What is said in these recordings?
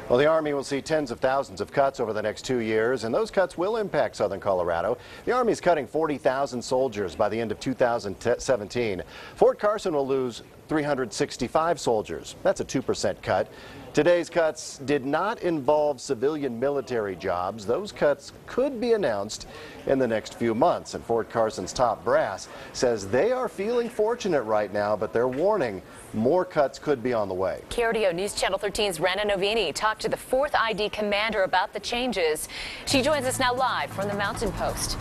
Well, the Army will see tens of thousands of cuts over the next 2 years, and those cuts will impact southern Colorado. The Army is cutting 40,000 soldiers by the end of 2017. Fort Carson will lose 365 soldiers. That's a 2% cut. Today's cuts did not involve civilian military jobs. Those cuts could be announced in the next few months. And Fort Carson's top brass says they are feeling fortunate right now, but they're warning more cuts could be on the way. KRDO News Channel 13's Rana Novini talked to the 4th ID commander about the changes. She joins us now live from the Mountain Post.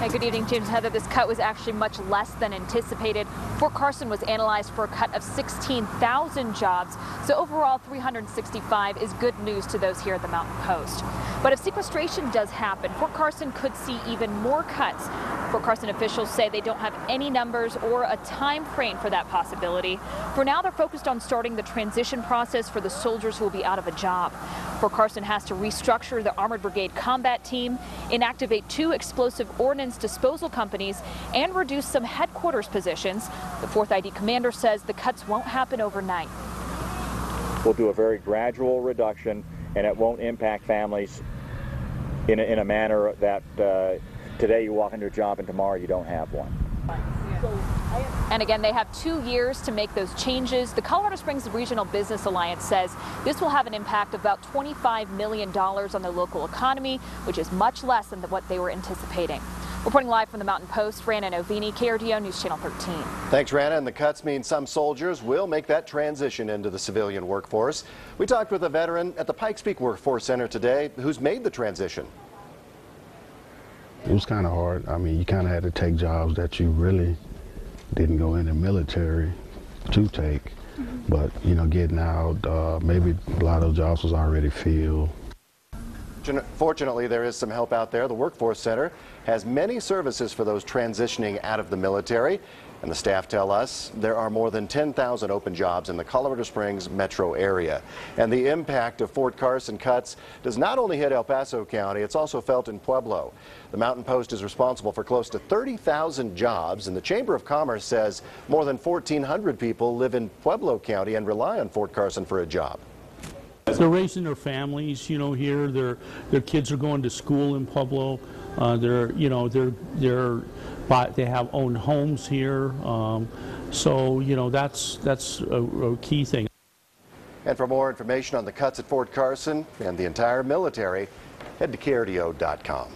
Hey, good evening, James. Heather, this cut was actually much less than anticipated. Fort Carson was analyzed for a cut of 16,000 jobs. So overall, 365 is good news to those here at the Mountain Post. But if sequestration does happen, Fort Carson could see even more cuts. Fort Carson officials say they don't have any numbers or a time frame for that possibility. For now, they're focused on starting the transition process for the soldiers who will be out of a job. Fort Carson has to restructure the Armored Brigade combat team, inactivate 2 explosive ordnance disposal companies, and reduce some headquarters positions. The 4th ID commander says the cuts won't happen overnight. We'll do a very gradual reduction, and it won't impact families in a manner that today you walk into a job and tomorrow you don't have one. And again, they have 2 years to make those changes. The Colorado Springs Regional Business Alliance says this will have an impact of about $25 million on the local economy, which is much less than what they were anticipating. Reporting live from the Mountain Post, Rana Novini, KRDO News Channel 13. Thanks, Rana. And the cuts mean some soldiers will make that transition into the civilian workforce. We talked with a veteran at the Pikes Peak Workforce Center today who's made the transition. It was kind of hard. I mean, you kind of had to take jobs that you really didn't go in the military to take. But, you know, getting out, maybe a lot of those jobs was already filled. Fortunately, there is some help out there. The Workforce Center has many services for those transitioning out of the military. And the staff tell us there are more than 10,000 open jobs in the Colorado Springs metro area. And the impact of Fort Carson cuts does not only hit El Paso County, it's also felt in Pueblo. The Mountain Post is responsible for close to 30,000 jobs, and the Chamber of Commerce says more than 1,400 people live in Pueblo County and rely on Fort Carson for a job. They're raising their families, you know, here. Their kids are going to school in Pueblo. They have own homes here. So, you know, that's a key thing. And for more information on the cuts at Fort Carson and the entire military, head to KRDO.com.